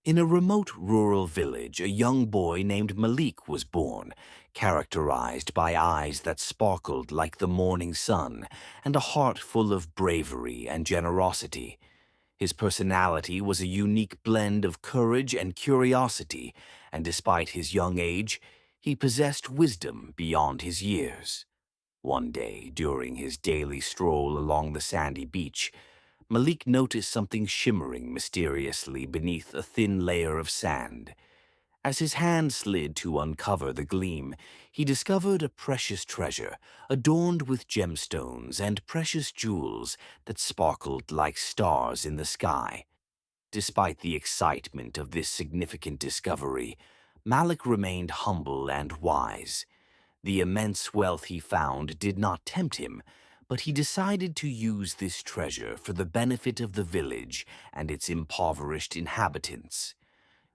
In a remote rural village, a young boy named Malik was born, characterized by eyes that sparkled like the morning sun and a heart full of bravery and generosity. His personality was a unique blend of courage and curiosity, and despite his young age, he possessed wisdom beyond his years. One day, during his daily stroll along the sandy beach, Malik noticed something shimmering mysteriously beneath a thin layer of sand. As his hand slid to uncover the gleam, he discovered a precious treasure, adorned with gemstones and precious jewels that sparkled like stars in the sky. Despite the excitement of this significant discovery, Malik remained humble and wise. The immense wealth he found did not tempt him, but he decided to use this treasure for the benefit of the village and its impoverished inhabitants.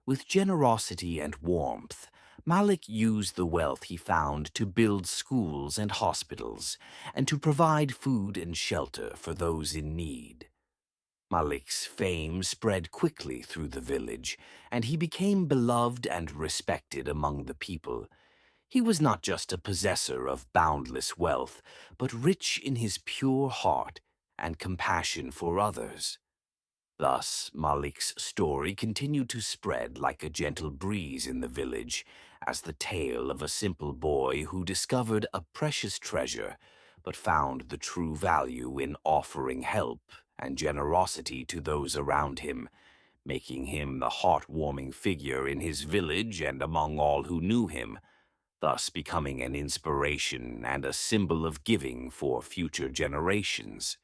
With generosity and warmth, Malik used the wealth he found to build schools and hospitals, and to provide food and shelter for those in need. Malik's fame spread quickly through the village, and he became beloved and respected among the people. He was not just a possessor of boundless wealth, but rich in his pure heart and compassion for others. Thus, Malik's story continued to spread like a gentle breeze in the village, as the tale of a simple boy who discovered a precious treasure, but found the true value in offering help and generosity to those around him, making him the heartwarming figure in his village and among all who knew him, thus becoming an inspiration and a symbol of giving for future generations.